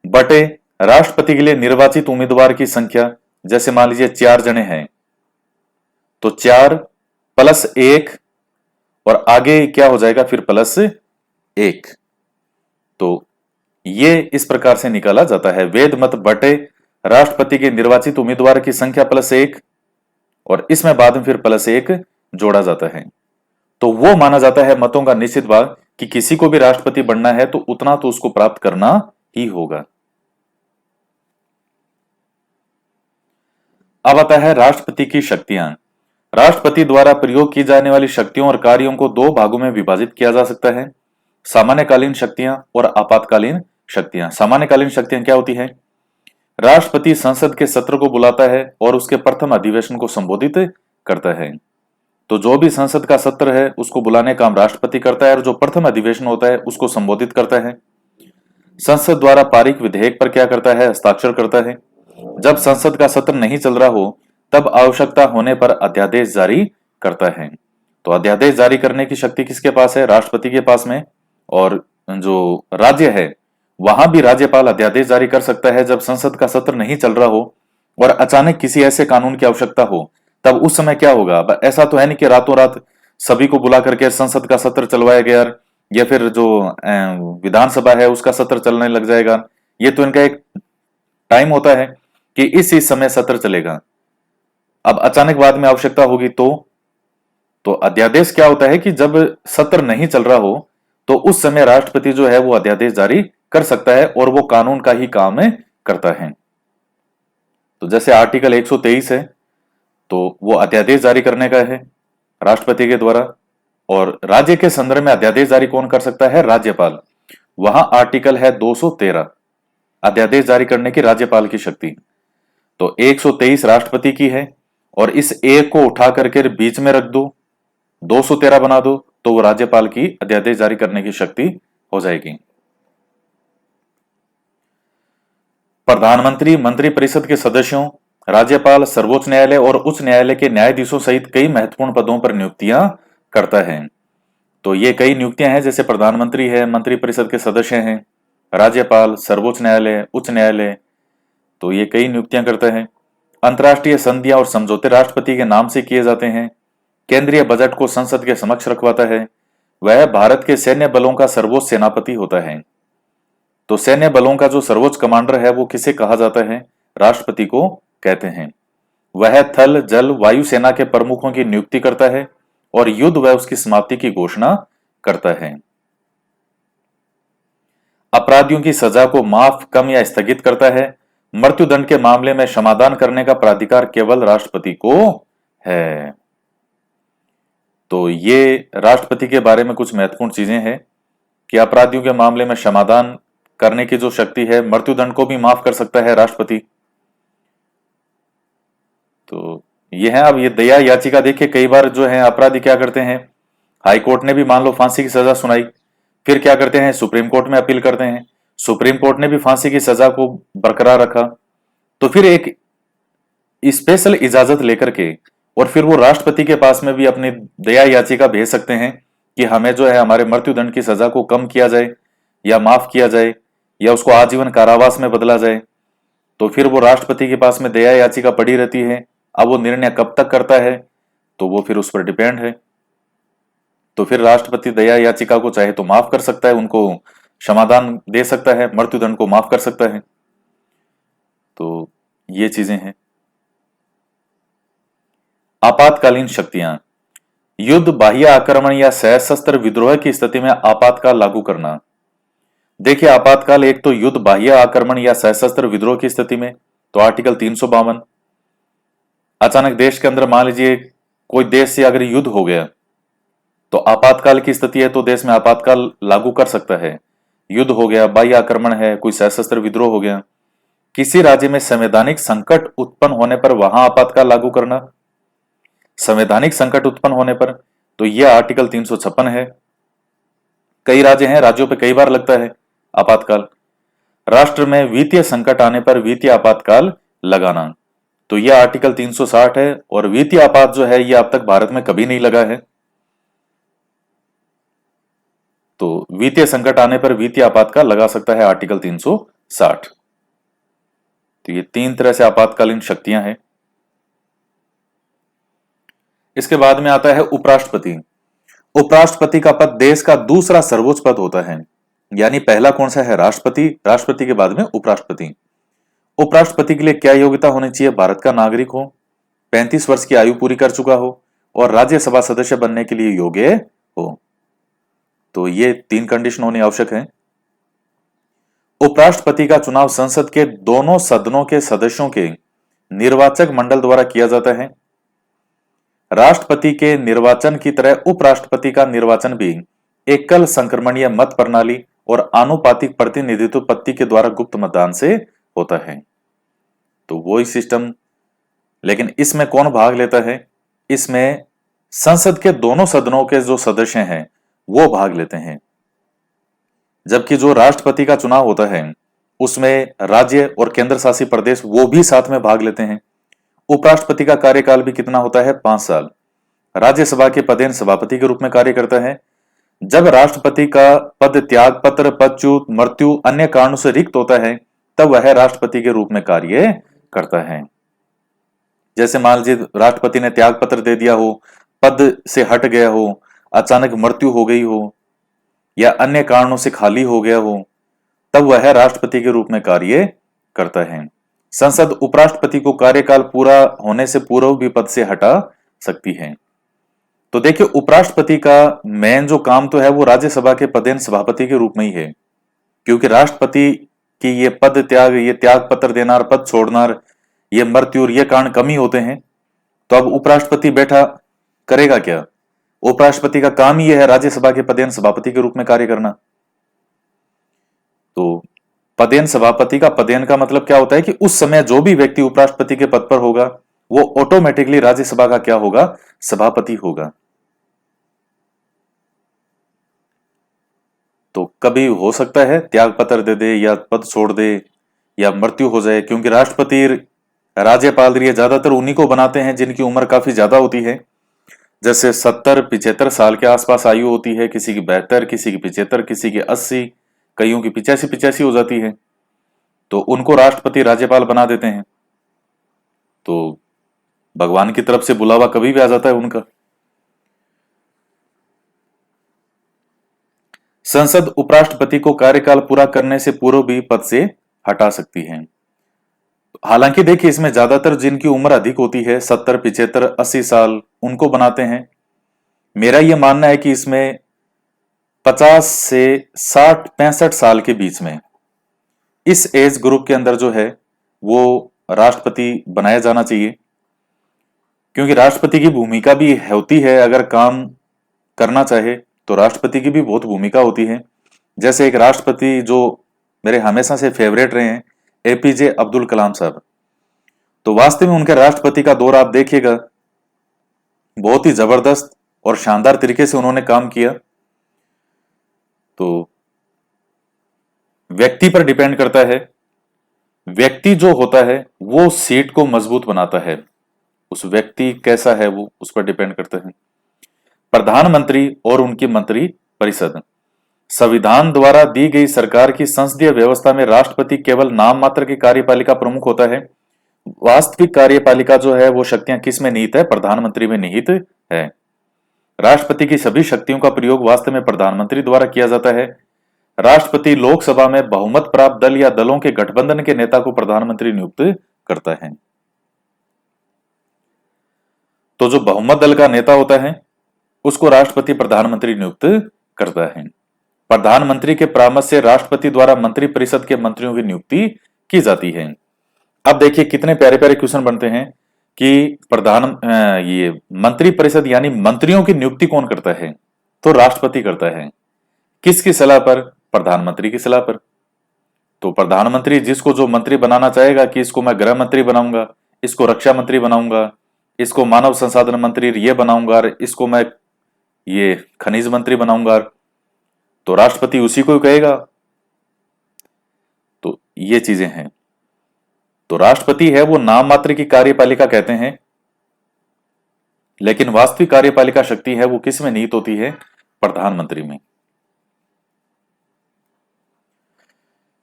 बटे राष्ट्रपति के लिए निर्वाचित उम्मीदवार की संख्या। जैसे मान लीजिए 4 जने हैं, तो 4 प्लस 1 और आगे क्या हो जाएगा फिर प्लस 1। तो ये इस प्रकार से निकाला जाता है, वैध मत बटे राष्ट्रपति के निर्वाचित उम्मीदवार की संख्या प्लस 1 और इसमें बाद में फिर प्लस 1 जोड़ा जाता है। तो वो माना जाता है मतों का निश्चित भाग कि किसी को भी राष्ट्रपति बनना है तो उतना तो उसको प्राप्त करना ही होगा। अब आता है राष्ट्रपति की शक्तियां। राष्ट्रपति द्वारा प्रयोग की जाने वाली शक्तियों और कार्यों को 2 भागों में विभाजित किया जा सकता है, सामान्यकालीन शक्तियां और आपातकालीन शक्तियां। सामान्यकालीन शक्तियां क्या होती है? राष्ट्रपति संसद के सत्र को बुलाता है और उसके प्रथम अधिवेशन को संबोधित करता है। तो जो भी संसद का सत्र है उसको बुलाने का काम राष्ट्रपति करता है और जो प्रथम अधिवेशन होता है उसको संबोधित करता है। संसद द्वारा पारित विधेयक पर क्या करता है? हस्ताक्षर करता है। जब संसद का सत्र नहीं चल रहा हो तब आवश्यकता होने पर अध्यादेश जारी करता है। तो अध्यादेश जारी करने की शक्ति किसके पास है? राष्ट्रपति के पास में। और जो राज्य है वहां भी राज्यपाल अध्यादेश जारी कर सकता है जब संसद का सत्र नहीं चल रहा हो और अचानक किसी ऐसे कानून की आवश्यकता हो। तब उस समय क्या होगा? ऐसा तो है नहीं कि रातों रात सभी को बुला करके संसद का सत्र चलवाया गया या फिर जो विधानसभा है उसका सत्र चलने लग जाएगा। ये तो इनका एक टाइम होता है कि इस समय सत्र चलेगा। अब अचानक बाद में आवश्यकता होगी तो अध्यादेश क्या होता है कि जब सत्र नहीं चल रहा हो तो उस समय राष्ट्रपति जो है वो अध्यादेश जारी कर सकता है और वो कानून का ही काम करता है। तो जैसे आर्टिकल 123 है तो वो अध्यादेश जारी करने का है राष्ट्रपति के द्वारा, और राज्य के संदर्भ में अध्यादेश जारी कौन कर सकता है? राज्यपाल। वहां आर्टिकल है 213, अध्यादेश जारी करने की राज्यपाल की शक्ति। तो 123 राष्ट्रपति की है और इस एक को उठा करके बीच में रख दो, 213 बना दो, तो वो राज्यपाल की अध्यादेश जारी करने की शक्ति हो जाएगी। प्रधानमंत्री, मंत्रिपरिषद के सदस्यों, राज्यपाल, सर्वोच्च न्यायालय और उच्च न्यायालय के न्यायाधीशों सहित कई महत्वपूर्ण पदों पर नियुक्तियां करता है। तो ये कई नियुक्तियां हैं, जैसे प्रधानमंत्री है, मंत्रिपरिषद के सदस्य हैं, राज्यपाल, सर्वोच्च न्यायालय, उच्च न्यायालय, तो ये कई नियुक्तियां करता है। अंतर्राष्ट्रीय संधियां और समझौते राष्ट्रपति के नाम से किए जाते हैं। केंद्रीय बजट को संसद के समक्ष रखवाता है। वह भारत के सैन्य बलों का सर्वोच्च सेनापति होता है। तो सैन्य बलों का जो सर्वोच्च कमांडर है वो किसे कहा जाता है? राष्ट्रपति को कहते हैं। वह थल जल वायु सेना के प्रमुखों की नियुक्ति करता है और युद्ध व उसकी समाप्ति की घोषणा करता है। अपराधियों की सजा को माफ, कम या स्थगित करता है। मृत्युदंड के मामले में क्षमादान करने का प्राधिकार केवल राष्ट्रपति को है। तो ये राष्ट्रपति के बारे में कुछ महत्वपूर्ण चीजें हैं कि अपराधियों के मामले में क्षमादान करने की जो शक्ति है, मृत्युदंड को भी माफ कर सकता है राष्ट्रपति। तो ये है। अब ये दया याचिका देखिए, कई बार जो है अपराधी क्या करते हैं, हाई कोर्ट ने भी मान लो फांसी की सजा सुनाई, फिर क्या करते हैं, सुप्रीम कोर्ट में अपील करते हैं, सुप्रीम कोर्ट ने भी फांसी की सजा को बरकरार रखा, तो फिर एक स्पेशल इजाजत लेकर के और फिर वो राष्ट्रपति के पास में भी अपनी दया याचिका भेज सकते हैं कि हमें जो है हमारे मृत्युदंड की सजा को कम किया जाए या माफ किया जाए या उसको आजीवन कारावास में बदला जाए। तो फिर वो राष्ट्रपति के पास में दया याचिका पड़ी रहती है। अब वो निर्णय कब तक करता है तो वो फिर उस पर डिपेंड है। तो फिर राष्ट्रपति दया याचिका को चाहे तो माफ कर सकता है, उनको क्षमादान दे सकता है, मृत्युदंड को माफ कर सकता है। तो ये चीजें हैं। आपातकालीन शक्तियां, युद्ध, बाह्य आक्रमण या सशस्त्र विद्रोह की स्थिति में आपातकाल लागू करना। देखिए आपातकाल एक तो युद्ध, बाह्य आक्रमण या सशस्त्र विद्रोह की स्थिति में, तो आर्टिकल 352। अचानक देश के अंदर मान लीजिए कोई देश से अगर युद्ध हो गया तो आपातकाल की स्थिति है तो देश में आपातकाल लागू कर सकता है। युद्ध हो गया, बाह्य आक्रमण है, कोई सशस्त्र विद्रोह हो गया, किसी राज्य में संवैधानिक संकट उत्पन्न होने पर वहां आपातकाल लागू करना। संवैधानिक संकट उत्पन्न होने पर तो यह आर्टिकल 356 है। कई राज्य हैं, राज्यों पे कई बार लगता है आपातकाल। राष्ट्र में वित्तीय संकट आने पर वित्तीय आपातकाल लगाना, तो यह आर्टिकल 360 है। और वित्तीय आपात जो है यह अब तक भारत में कभी नहीं लगा है। तो वित्तीय संकट आने पर वित्तीय आपातकाल लगा सकता है आर्टिकल 360। तो ये तीन तरह से आपातकालीन शक्तियां हैं। इसके बाद में आता है उपराष्ट्रपति। उपराष्ट्रपति का पद देश का दूसरा सर्वोच्च पद होता है। यानी पहला कौन सा है, राष्ट्रपति, राष्ट्रपति के बाद में उपराष्ट्रपति। उपराष्ट्रपति के लिए क्या योग्यता होनी चाहिए, भारत का नागरिक हो, 35 वर्ष की आयु पूरी कर चुका हो और राज्यसभा सदस्य बनने के लिए योग्य हो। तो ये तीन कंडीशन होनी आवश्यक है। उपराष्ट्रपति का चुनाव संसद के दोनों सदनों के सदस्यों के निर्वाचक मंडल द्वारा किया जाता है। राष्ट्रपति के निर्वाचन की तरह उपराष्ट्रपति का निर्वाचन भी एकल संक्रमणीय मत प्रणाली और आनुपातिक प्रतिनिधित्व पद्धति के द्वारा गुप्त मतदान से होता है। तो वही सिस्टम, लेकिन इसमें कौन भाग लेता है, इसमें संसद के दोनों सदनों के जो सदस्य हैं वो भाग लेते हैं। जबकि जो राष्ट्रपति का चुनाव होता है उसमें राज्य और केंद्र शासित प्रदेश वो भी साथ में भाग लेते हैं। उपराष्ट्रपति का कार्यकाल भी कितना होता है, 5 साल। राज्यसभा के पदेन सभापति के रूप में कार्य करता है। जब राष्ट्रपति का पद त्याग पत्र, पदच्युत, मृत्यु, अन्य कारणों से रिक्त होता है तब वह राष्ट्रपति के रूप में कार्य करता है। जैसे मान लीजिए राष्ट्रपति ने त्याग पत्र दे दिया हो, पद से हट गया हो, अचानक मृत्यु हो गई हो या अन्य कारणों से खाली हो गया हो, तब वह राष्ट्रपति के रूप में कार्य करता है। संसद उपराष्ट्रपति को कार्यकाल पूरा होने से पूर्व भी पद से हटा सकती है। तो देखिए उपराष्ट्रपति का मेन जो काम तो है वो राज्यसभा के पदेन सभापति के रूप में ही है, क्योंकि राष्ट्रपति की ये पद त्याग, ये त्याग पत्र देना, पद छोड़ना, ये मृत्यु और ये कारण कम ही होते हैं। तो अब उपराष्ट्रपति बैठा करेगा क्या? उपराष्ट्रपति का काम ही है राज्यसभा के पदेन सभापति के रूप में कार्य करना। तो पदेन सभापति का, पदेन का मतलब क्या होता है कि उस समय जो भी व्यक्ति उपराष्ट्रपति के पद पर होगा वो ऑटोमेटिकली राज्यसभा का क्या होगा, सभापति होगा। तो कभी हो सकता है त्याग पत्र दे दे या पद छोड़ दे या मृत्यु हो जाए, क्योंकि राष्ट्रपति, राज्यपाल ये ज्यादातर उन्हीं को बनाते हैं जिनकी उम्र काफी ज्यादा होती है। जैसे 70-75 साल के आसपास आयु होती है, किसी की 72, किसी की 75, किसी की 80, कईयों की 85 हो जाती है, तो उनको राष्ट्रपति राज्यपाल बना देते हैं। तो भगवान की तरफ से बुलावा कभी भी आ जाता है उनका। संसद उपराष्ट्रपति को कार्यकाल पूरा करने से पूर्व भी पद से हटा सकती है। हालांकि देखिए, इसमें ज्यादातर जिनकी उम्र अधिक होती है 70, 75, 80 साल, उनको बनाते हैं। मेरा यह मानना है कि इसमें 50 से 60, 65 साल के बीच में इस एज ग्रुप के अंदर जो है वो राष्ट्रपति बनाया जाना चाहिए, क्योंकि राष्ट्रपति की भूमिका भी होती है, अगर काम करना चाहे तो राष्ट्रपति की भी बहुत भूमिका होती है। जैसे एक राष्ट्रपति जो मेरे हमेशा से फेवरेट रहे हैं, एपीजे अब्दुल कलाम साहब, तो वास्तव में उनके राष्ट्रपति का दौर आप देखिएगा, बहुत ही जबरदस्त और शानदार तरीके से उन्होंने काम किया। तो व्यक्ति पर डिपेंड करता है, व्यक्ति जो होता है वो सीट को मजबूत बनाता है, उस व्यक्ति कैसा है वो उस पर डिपेंड करता है। प्रधानमंत्री और उनकी मंत्री परिषद, संविधान द्वारा दी गई सरकार की संसदीय व्यवस्था में राष्ट्रपति केवल नाम मात्र की कार्यपालिका प्रमुख होता है। वास्तविक कार्यपालिका जो है वो शक्तियां किस में निहित है? प्रधानमंत्री में निहित है। राष्ट्रपति की सभी शक्तियों का प्रयोग वास्तव में प्रधानमंत्री द्वारा किया जाता है। राष्ट्रपति लोकसभा में बहुमत प्राप्त दल या दलों के गठबंधन के नेता को प्रधानमंत्री नियुक्त करता है। तो जो बहुमत दल का नेता होता है उसको राष्ट्रपति प्रधानमंत्री नियुक्त करता है। प्रधानमंत्री के परामर्श से राष्ट्रपति द्वारा मंत्री परिषद के मंत्रियों की नियुक्ति की जाती है। अब देखिए कितने प्यारे प्यारे क्वेश्चन बनते हैं कि ये मंत्री परिषद यानी मंत्रियों की नियुक्ति कौन करता है? तो राष्ट्रपति करता है। किसकी सलाह पर? प्रधानमंत्री की सलाह पर। तो प्रधानमंत्री जिसको जो मंत्री बनाना चाहेगा कि इसको मैं गृह मंत्री बनाऊंगा, इसको रक्षा मंत्री बनाऊंगा, इसको मानव संसाधन मंत्री ये बनाऊंगा, इसको मैं ये खनिज मंत्री बनाऊंगा, तो राष्ट्रपति उसी को कहेगा। तो ये चीजें हैं। तो राष्ट्रपति है वो नाम मात्र की कार्यपालिका कहते हैं, लेकिन वास्तविक कार्यपालिका शक्ति है वो किस में निहित होती है? प्रधानमंत्री में।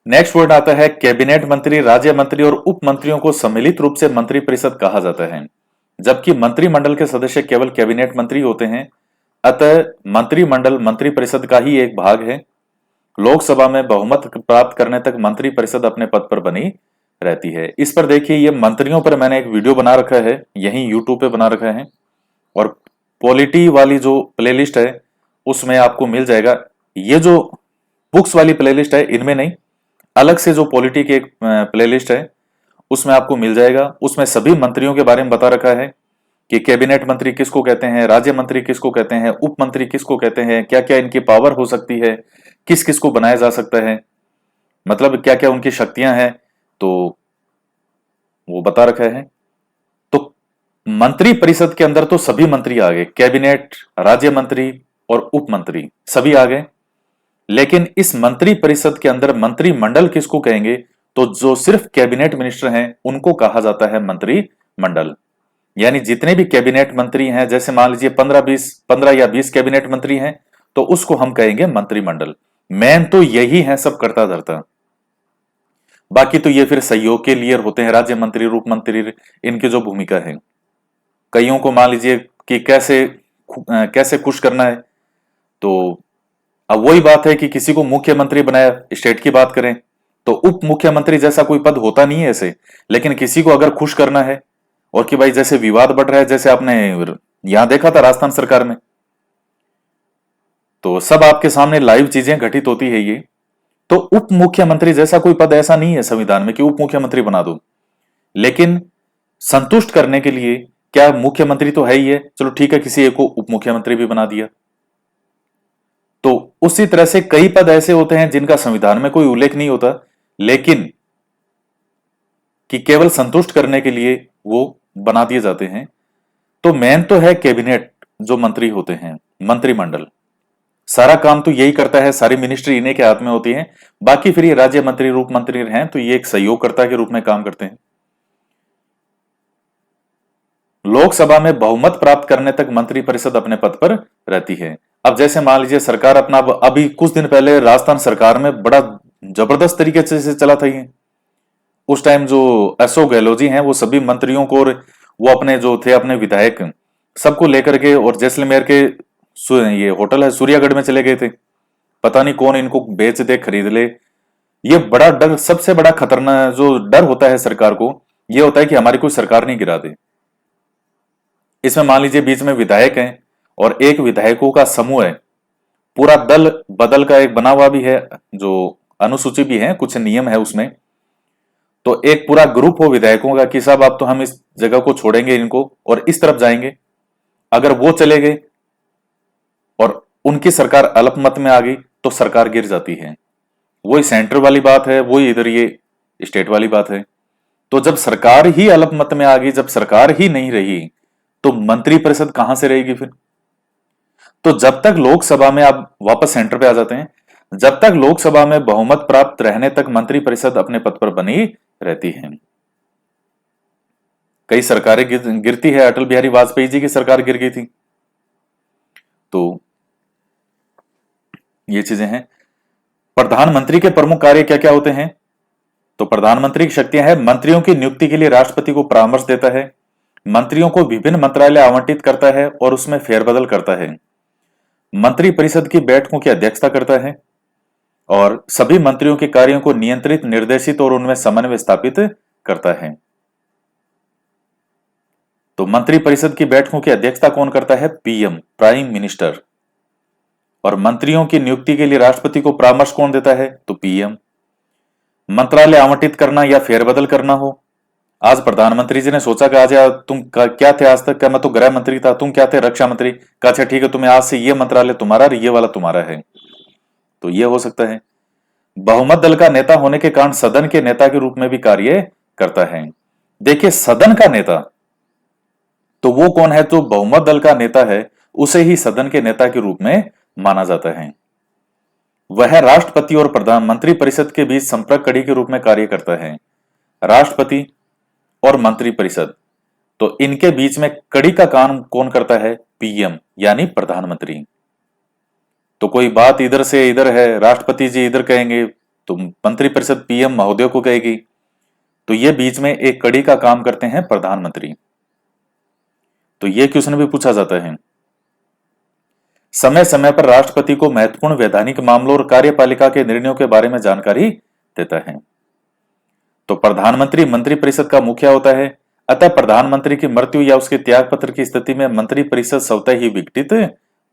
नेक्स्ट वर्ड आता है कैबिनेट मंत्री। राज्य मंत्री और उप मंत्रियों को सम्मिलित रूप से मंत्री परिषद कहा जाता है, जबकि मंत्रिमंडल के सदस्य केवल कैबिनेट मंत्री होते हैं। अतः मंत्रिमंडल मंत्री परिषद का ही एक भाग है। लोकसभा में बहुमत प्राप्त करने तक मंत्री परिषद अपने पद पर बनी रहती है। इस पर देखिए, ये मंत्रियों पर मैंने एक वीडियो बना रखा है, यही यूट्यूब पे बना रखा है, और पॉलिटी वाली जो प्लेलिस्ट है उसमें आपको मिल जाएगा। ये जो बुक्स वाली प्लेलिस्ट है इनमें नहीं, अलग से जो पॉलिटी की एक प्लेलिस्ट है उसमें आपको मिल जाएगा। उसमें सभी मंत्रियों के बारे में बता रखा है कि कैबिनेट मंत्री किसको कहते हैं, राज्य मंत्री किसको कहते हैं, उप मंत्री किसको कहते हैं, क्या क्या इनकी पावर हो सकती है, किस किस को बनाया जा सकता है, मतलब क्या क्या उनकी शक्तियां हैं, तो वो बता रखा है। तो मंत्री परिषद के अंदर तो सभी मंत्री आ गए, कैबिनेट, राज्य मंत्री और उप मंत्री सभी आ गए। लेकिन इस मंत्री परिषद के अंदर मंत्रिमंडल किसको कहेंगे? तो जो सिर्फ कैबिनेट मिनिस्टर हैं उनको कहा जाता है मंत्रिमंडल। यानी जितने भी कैबिनेट मंत्री हैं, जैसे मान लीजिए 15 या 20 कैबिनेट मंत्री हैं, तो उसको हम कहेंगे मंत्रिमंडल। मेन तो यही है सब करता धरता, बाकी तो ये फिर सहयोग के लिए होते हैं राज्य मंत्री, रूप मंत्री, इनकी जो भूमिका है। कईयों को मान लीजिए कि कैसे खुश करना है, तो अब वही बात है कि किसी को मुख्यमंत्री बनाया, स्टेट की बात करें तो उप मुख्यमंत्री जैसा कोई पद होता नहीं है ऐसे, लेकिन किसी को अगर खुश करना है, और कि भाई जैसे विवाद बढ़ रहा है, जैसे आपने यहां देखा था राजस्थान सरकार में, तो सब आपके सामने लाइव चीजें घटित होती है ये। तो उप मुख्यमंत्री जैसा कोई पद ऐसा नहीं है संविधान में कि उप मुख्यमंत्री बना दो, लेकिन संतुष्ट करने के लिए क्या मुख्यमंत्री तो है ही है, चलो ठीक है किसी एक को उप मुख्यमंत्री भी बना दिया। तो उसी तरह से कई पद ऐसे होते हैं जिनका संविधान में कोई उल्लेख नहीं होता, लेकिन कि केवल संतुष्ट करने के लिए वो बना दिए जाते हैं। तो मेन तो है कैबिनेट, जो मंत्री होते हैं, मंत्रिमंडल सारा काम तो यही करता है, सारी मिनिस्ट्री इन्हीं के हाथ में होती है। बाकी फिर ये राज्य मंत्री, रूप मंत्री हैं तो ये एक सहयोगकर्ता के रूप में काम करते हैं। लोकसभा में बहुमत प्राप्त करने तक मंत्री परिषद अपने पद पर रहती है। अब जैसे मान लीजिए सरकार अपना, अभी कुछ दिन पहले राजस्थान सरकार में बड़ा जबरदस्त तरीके से चला था ये। उस टाइम जो अशोक गहलोत जी हैं वो सभी मंत्रियों को और वो अपने जो थे अपने विधायक सबको लेकर के और जैसलमेर के ये होटल है सूर्यागढ़ में चले गए थे, पता नहीं कौन इनको बेच दे, खरीद ले। ये बड़ा डर, सबसे बड़ा खतरनाक जो डर होता है सरकार को, ये होता है कि हमारी कोई सरकार नहीं गिरा दे। इसमें मान लीजिए बीच में विधायक हैं और एक विधायकों का समूह है, पूरा दल बदल का एक बना हुआ भी है, जो अनुसूची भी है, कुछ नियम है उसमें। तो एक पूरा ग्रुप हो विधायकों का कि साहब अब तो हम इस जगह को छोड़ेंगे इनको और इस तरफ जाएंगे। अगर वो चले गए और उनकी सरकार अल्पमत में आ गई तो सरकार गिर जाती है। वही सेंटर वाली बात है, वही इधर ये स्टेट वाली बात है। तो जब सरकार ही अल्पमत में आ गई, जब सरकार ही नहीं रही, तो मंत्रिपरिषद कहां से रहेगी फिर? तो जब तक लोकसभा में, आप वापस सेंटर पे आ जाते हैं, जब तक लोकसभा में बहुमत प्राप्त रहने तक मंत्रिपरिषद अपने पद पर बनी रहती है। कई सरकारें गिरती है, अटल बिहारी वाजपेयी जी की सरकार गिर गई थी। तो ये चीजें हैं। प्रधानमंत्री के प्रमुख कार्य क्या क्या होते हैं? तो प्रधानमंत्री की शक्तियां हैं, मंत्रियों की नियुक्ति के लिए राष्ट्रपति को परामर्श देता है, मंत्रियों को विभिन्न मंत्रालय आवंटित करता है और उसमें फेरबदल करता है, मंत्रिपरिषद की बैठकों की अध्यक्षता करता है और सभी मंत्रियों के कार्यों को नियंत्रित, निर्देशित और उनमें समन्वय स्थापित करता है। तो मंत्रिपरिषद की बैठकों की अध्यक्षता कौन करता है? PM, prime minister. और मंत्रियों की नियुक्ति के लिए राष्ट्रपति को परामर्श कौन देता है? तो पीएम। मंत्रालय आवंटित करना या फेरबदल करना हो, आज प्रधानमंत्री जी ने सोचा कि आज तुम क्या थे आज तक? क्या मैं तो गृह मंत्री था, तुम क्या थे? रक्षा मंत्री। कहा अच्छा ठीक है, तुम्हें आज से ये मंत्रालय तुम्हारा और ये वाला तुम्हारा है। तो ये हो सकता है। बहुमत दल का नेता होने के कारण सदन के नेता के रूप में भी कार्य करता है। देखिए, सदन का नेता तो वो कौन है? तो बहुमत दल का नेता है, उसे ही सदन के नेता के रूप में माना जाता है। वह राष्ट्रपति और प्रधानमंत्री परिषद के बीच संपर्क कड़ी के रूप में कार्य करता है। राष्ट्रपति और मंत्रिपरिषद, तो इनके बीच में कड़ी का काम कौन करता है? पीएम, यानी प्रधानमंत्री। तो कोई बात इधर से इधर है, राष्ट्रपति जी इधर कहेंगे तो मंत्रिपरिषद पीएम महोदय को कहेगी। तो ये बीच में एक कड़ी का काम करते हैं प्रधानमंत्री। तो ये क्वेश्चन भी पूछा जाता है। समय समय पर राष्ट्रपति को महत्वपूर्ण वैधानिक मामलों और कार्यपालिका के निर्णयों के बारे में जानकारी देता है। तो प्रधानमंत्री मंत्रिपरिषद का मुखिया होता है, अतः प्रधानमंत्री की मृत्यु या उसके त्यागपत्र की स्थिति में मंत्रिपरिषद स्वतः ही विघटित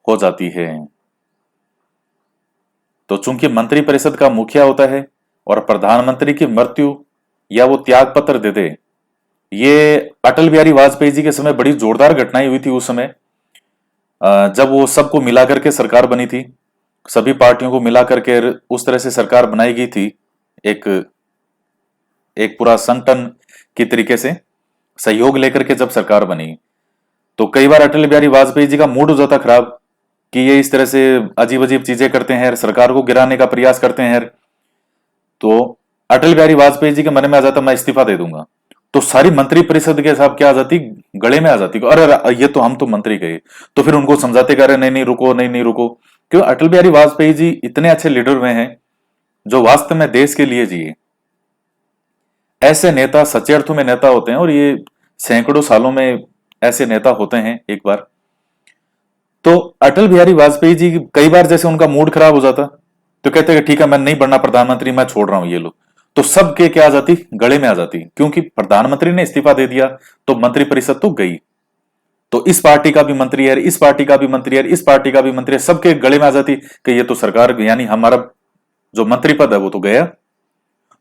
हो जाती है। तो चूंकि मंत्रिपरिषद का मुखिया होता है और प्रधानमंत्री की मृत्यु या वो त्यागपत्र दे दे, ये अटल बिहारी वाजपेयी जी के समय बड़ी जोरदार घटनाएं हुई थी। उस समय जब वो सबको मिला करके सरकार बनी थी, सभी पार्टियों को मिला करके उस तरह से सरकार बनाई गई थी, एक एक पूरा संगठन की तरीके से सहयोग लेकर के जब सरकार बनी, तो कई बार अटल बिहारी वाजपेयी जी का मूड हो जाता खराब कि ये इस तरह से अजीब अजीब चीजें करते हैं, सरकार को गिराने का प्रयास करते हैं। तो अटल बिहारी वाजपेयी जी के मन में आ जाता मैं इस्तीफा दे दूंगा। तो सारी मंत्रिपरिषद के साहब क्या आ जाती, गले में आ जाती, अरे ये तो हम तो मंत्री गए। तो फिर उनको समझाते कर नहीं नहीं रुको, नहीं नहीं रुको। क्यों? अटल बिहारी वाजपेयी जी इतने अच्छे लीडर हुए हैं जो वास्तव में देश के लिए जिए। ऐसे नेता सच्चे अर्थों में नेता होते हैं और ये सैकड़ों सालों में ऐसे नेता होते हैं एक बार। तो अटल बिहारी वाजपेयी जी कई बार जैसे उनका मूड खराब हो जाता तो कहते हैं ठीक है मैं नहीं बनना प्रधानमंत्री, मैं छोड़ रहा हूं ये लो। तो सबके क्या आ जाती, गले में आ जाती, क्योंकि प्रधानमंत्री ने इस्तीफा दे दिया तो मंत्रिपरिषद तो गई। तो इस पार्टी का भी मंत्री है, इस पार्टी का भी मंत्री है, इस पार्टी का भी मंत्री है, सबके गले में आ जाती कि ये तो सरकार यानी हमारा जो मंत्री पद है वो तो गया।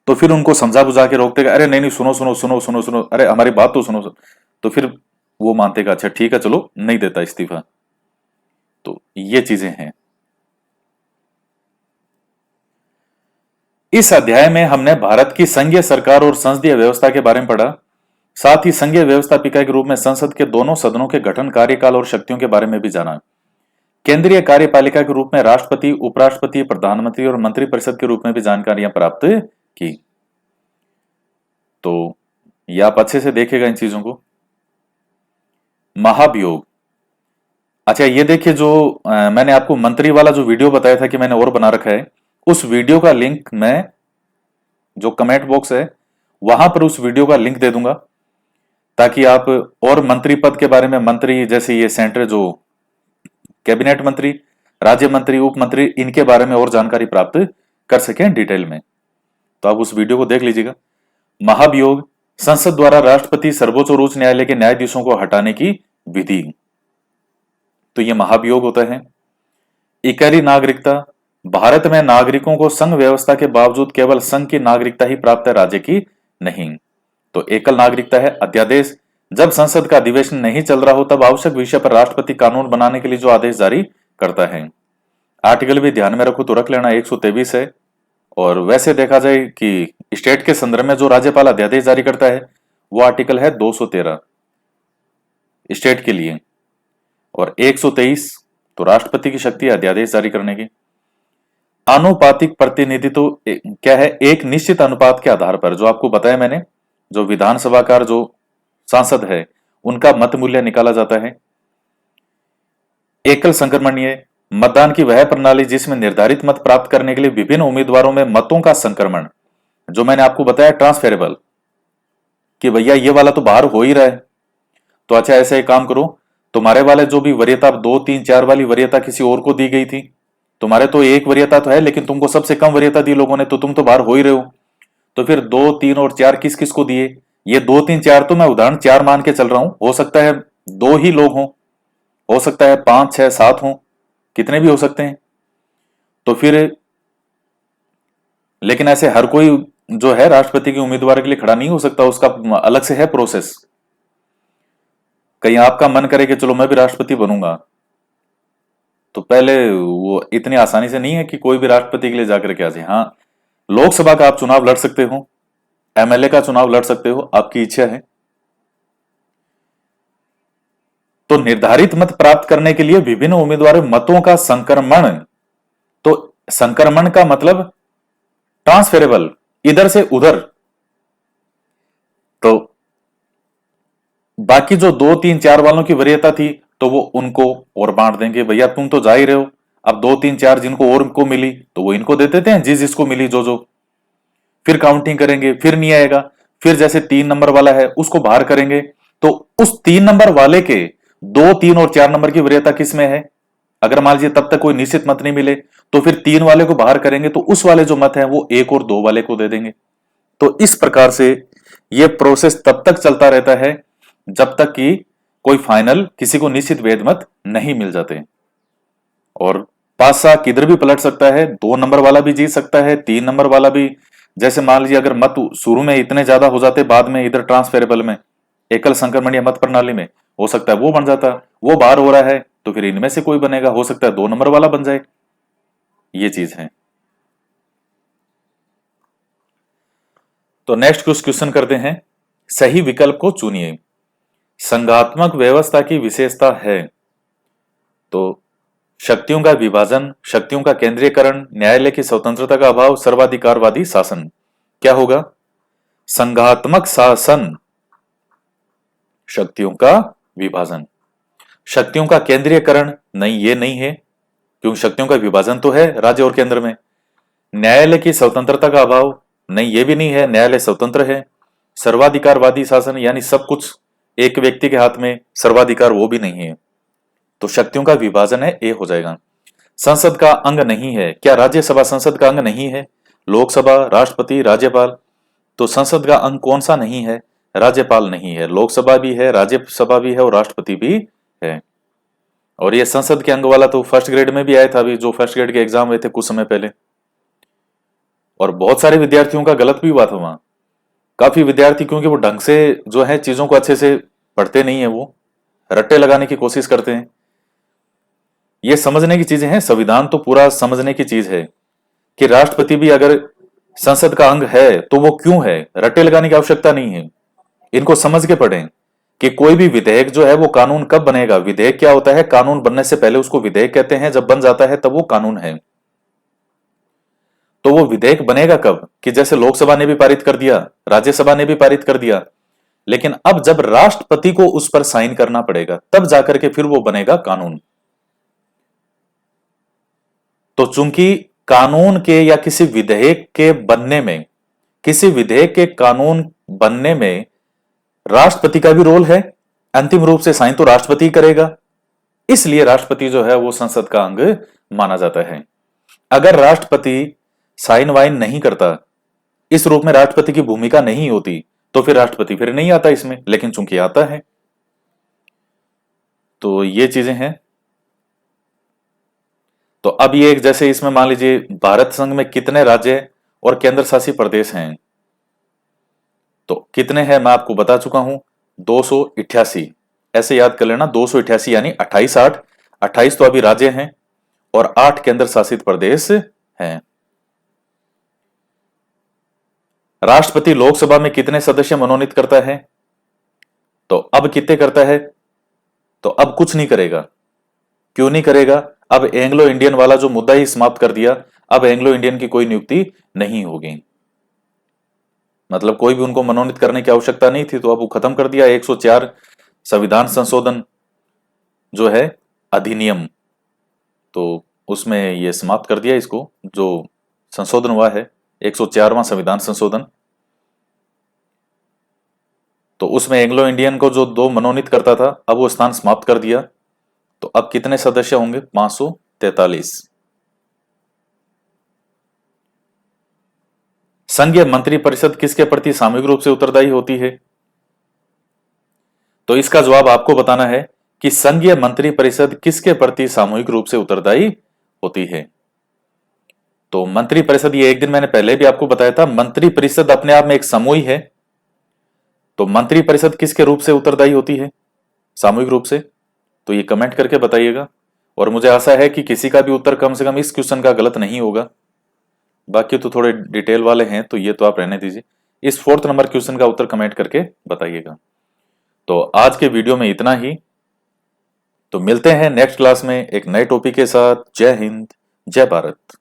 तो फिर उनको समझा बुझा के रोकते अरे नहीं नहीं सुनो सुनो सुनो सुनो सुनो, अरे हमारी बात तो सुनो। तो फिर वो मानते अच्छा ठीक है चलो नहीं देता इस्तीफा। तो ये चीजें हैं। इस अध्याय में हमने भारत की संघीय सरकार और संसदीय व्यवस्था के बारे में पढ़ा। साथ ही संघीय व्यवस्थापिका के रूप में संसद के दोनों सदनों के गठन, कार्यकाल और शक्तियों के बारे में भी जाना। केंद्रीय कार्यपालिका के रूप में राष्ट्रपति, उपराष्ट्रपति, प्रधानमंत्री और मंत्रिपरिषद के रूप में भी जानकारियां प्राप्त की। तो ये आप अच्छे से देखेगा इन चीजों को। महाभियोग, अच्छा ये देखिए जो मैंने आपको मंत्री वाला जो वीडियो बताया था कि मैंने और बना रखा है, उस वीडियो का लिंक मैं जो कमेंट बॉक्स है वहां पर उस वीडियो का लिंक दे दूंगा, ताकि आप और मंत्री पद के बारे में, मंत्री जैसे ये सेंटर जो कैबिनेट मंत्री, राज्य मंत्री, उप मंत्री, इनके बारे में और जानकारी प्राप्त कर सकें डिटेल में। तो आप उस वीडियो को देख लीजिएगा। महाभियोग, संसद द्वारा राष्ट्रपति, सर्वोच्च और उच्च न्यायालय के न्यायाधीशों को हटाने की विधि। तो यह महाभियोग होता है। इकहरी नागरिकता, भारत में नागरिकों को संघ व्यवस्था के बावजूद केवल संघ की नागरिकता ही प्राप्त है, राज्य की नहीं। तो एकल नागरिकता है। अध्यादेश, जब संसद का अधिवेशन नहीं चल रहा हो तब आवश्यक विषय पर राष्ट्रपति कानून बनाने के लिए जो आदेश जारी करता है। आर्टिकल भी ध्यान में रखो तो रख लेना, 123 है। और वैसे देखा जाए कि स्टेट के संदर्भ में जो राज्यपाल अध्यादेश जारी करता है वो आर्टिकल है 213 स्टेट के लिए, और 123 तो राष्ट्रपति की शक्ति है अध्यादेश जारी करने की। आनुपातिक प्रतिनिधित्व क्या है? एक निश्चित अनुपात के आधार पर, जो आपको बताया मैंने, जो विधानसभा का जो सांसद है उनका मत मूल्य निकाला जाता है। एकल संक्रमणीय, मतदान की वह प्रणाली जिसमें निर्धारित मत प्राप्त करने के लिए विभिन्न उम्मीदवारों में मतों का संक्रमण, जो मैंने आपको बताया ट्रांसफेरेबल, कि भैया ये वाला तो बाहर हो ही रहा है, तो अच्छा ऐसे एक काम करो, तुम्हारे वाले जो भी वरीयता 2, 3, 4 वाली वरीयता किसी और को दी गई थी, तुम्हारे तो एक वरीयता तो है लेकिन तुमको सबसे कम वरीयता दी लोगों ने, तो तुम तो बाहर हो ही रहे हो। तो फिर 2, 3 और 4 किस किस को दिए? ये 2, 3, 4 तो मैं उदाहरण 4 मान के चल रहा हूं, हो सकता है 2 ही लोग हों, हो सकता है 5, 6, 7 हों, कितने भी हो सकते हैं। तो फिर लेकिन ऐसे हर कोई जो है राष्ट्रपति के उम्मीदवार के लिए खड़ा नहीं हो सकता, उसका अलग से है प्रोसेस। कहीं आपका मन करे कि चलो मैं भी राष्ट्रपति बनूंगा, तो पहले वो इतनी आसानी से नहीं है कि कोई भी राष्ट्रपति के लिए जाकर के आ जाए। हाँ, लोकसभा का आप चुनाव लड़ सकते हो, एमएलए का चुनाव लड़ सकते हो, आपकी इच्छा है। तो निर्धारित मत प्राप्त करने के लिए विभिन्न उम्मीदवारों मतों का संक्रमण, तो संक्रमण का मतलब ट्रांसफेरेबल, इधर से उधर। तो बाकी जो 2, 3, 4 वालों की वरीयता थी तो वो उनको और बांट देंगे, भैया तुम तो जा ही रहे हो, अब 2, 3, 4 जिनको और को मिली तो वो इनको दे देते हैं, जिसको मिली जो। फिर काउंटिंग करेंगे, फिर नहीं आएगा, फिर जैसे 3 नंबर वाला है उसको बाहर करेंगे, तो उस 3 नंबर वाले के 2, 3 और 4 नंबर की वरीयता किस में है? अगर मान लीजिए तब तक कोई निश्चित मत नहीं मिले तो फिर 3 वाले को बाहर करेंगे, तो उस वाले जो मत है वो 1 और 2 वाले को दे देंगे। तो इस प्रकार से यह प्रोसेस तब तक चलता रहता है जब तक कि कोई फाइनल किसी को निश्चित वेद मत नहीं मिल जाते। और पासा किधर भी पलट सकता है, 2 नंबर वाला भी जीत सकता है, 3 नंबर वाला भी। जैसे मान लीजिए अगर मत शुरू में इतने ज्यादा हो जाते, बाद में इधर ट्रांसफेरेबल में, एकल संक्रमणीय मत प्रणाली में, हो सकता है वो बन जाता, वो बाहर हो रहा है तो फिर इनमें से कोई बनेगा, हो सकता है 2 नंबर वाला बन जाए। ये चीज है। तो नेक्स्ट कुछ क्वेश्चन करते हैं। सही विकल्प को चुनिए। संघात्मक व्यवस्था की विशेषता है तो शक्तियों का विभाजन, शक्तियों का केंद्रीयकरण, न्यायालय की स्वतंत्रता का अभाव, सर्वाधिकारवादी शासन। क्या होगा? संघात्मक शासन, शक्तियों का विभाजन। शक्तियों का केंद्रीयकरण नहीं, ये नहीं है क्योंकि शक्तियों का विभाजन तो है राज्य और केंद्र में। न्यायालय की स्वतंत्रता का अभाव नहीं, ये भी नहीं है, न्यायालय स्वतंत्र है। सर्वाधिकारवादी शासन यानी सब कुछ एक व्यक्ति के हाथ में, सर्वाधिकार वो भी नहीं है। तो शक्तियों का विभाजन है, ए हो जाएगा। संसद का अंग नहीं है। क्या राज्यसभा संसद का अंग नहीं है? लोकसभा, राष्ट्रपति, राज्यपाल। तो संसद का अंग कौन सा नहीं है? राज्यपाल नहीं है। लोकसभा भी है, राज्यसभा भी है और राष्ट्रपति भी है। और ये संसद के अंग वाला तो फर्स्ट ग्रेड में भी आया था, अभी जो फर्स्ट ग्रेड के एग्जाम हुए थे कुछ समय पहले, और बहुत सारे विद्यार्थियों का गलत भी हुआ था वहां। काफी विद्यार्थी क्योंकि वो ढंग से जो है चीजों को अच्छे से पढ़ते नहीं है, वो रट्टे लगाने की कोशिश करते हैं। ये समझने की चीजें हैं, संविधान तो पूरा समझने की चीज है कि राष्ट्रपति भी अगर संसद का अंग है तो वो क्यों है, रट्टे लगाने की आवश्यकता नहीं है। इनको समझ के पढ़ें कि कोई भी विधेयक जो है वो कानून कब बनेगा। विधेयक क्या होता है? कानून बनने से पहले उसको विधेयक कहते हैं, जब बन जाता है तब वो कानून है। तो वो विधेयक बनेगा कब? कि जैसे लोकसभा ने भी पारित कर दिया, राज्यसभा ने भी पारित कर दिया, लेकिन अब जब राष्ट्रपति को उस पर साइन करना पड़ेगा तब जाकर के फिर वो बनेगा कानून। तो चूंकि कानून के या किसी विधेयक के बनने में, किसी विधेयक के कानून बनने में राष्ट्रपति का भी रोल है, अंतिम रूप से साइन तो राष्ट्रपति करेगा, इसलिए राष्ट्रपति जो है वो संसद का अंग माना जाता है। अगर राष्ट्रपति साइन वाइन नहीं करता, इस रूप में राष्ट्रपति की भूमिका नहीं होती, तो फिर राष्ट्रपति फिर नहीं आता इसमें, लेकिन चूंकि आता है। तो ये चीजें हैं। तो अब ये एक, जैसे इसमें मान लीजिए भारत संघ में कितने राज्य और केंद्र शासित प्रदेश हैं, तो कितने हैं मैं आपको बता चुका हूं, 288। ऐसे याद कर लेना, 288 यानी 28 8, 28 तो अभी राज्य हैं और 8 केंद्र शासित प्रदेश हैं। राष्ट्रपति लोकसभा में कितने सदस्य मनोनीत करता है, तो अब कितने करता है, तो अब कुछ नहीं करेगा। क्यों नहीं करेगा, अब एंग्लो इंडियन वाला जो मुद्दा ही समाप्त कर दिया, अब एंग्लो इंडियन की कोई नियुक्ति नहीं होगी। मतलब कोई भी उनको मनोनीत करने की आवश्यकता नहीं थी, तो अब वो खत्म कर दिया। 104 संविधान संशोधन जो है अधिनियम, तो उसमें ये समाप्त कर दिया इसको, जो संशोधन हुआ है 104वां संविधान संशोधन। तो उसमें एंग्लो इंडियन को जो 2 मनोनीत करता था, अब वो स्थान समाप्त कर दिया। तो अब कितने सदस्य होंगे, 543। संघीय मंत्रिपरिषद किसके प्रति सामूहिक रूप से उत्तरदायी होती है, तो इसका जवाब आपको बताना है कि संघीय मंत्रिपरिषद किसके प्रति सामूहिक रूप से उत्तरदायी होती है। तो मंत्रिपरिषद, ये एक दिन मैंने पहले भी आपको बताया था, मंत्रिपरिषद अपने आप में एक समूह ही है। तो मंत्रिपरिषद किसके रूप से उत्तरदायी होती है, सामूहिक रूप से, तो ये कमेंट करके बताइएगा। और मुझे आशा है कि किसी का भी उत्तर कम से कम इस क्वेश्चन का गलत नहीं होगा। बाकी तो थोड़े डिटेल वाले हैं, तो ये तो आप रहने दीजिए। इस 4th नंबर क्वेश्चन का उत्तर कमेंट करके बताइएगा। तो आज के वीडियो में इतना ही। तो मिलते हैं नेक्स्ट क्लास में एक नए टॉपिक के साथ। जय हिंद, जय भारत।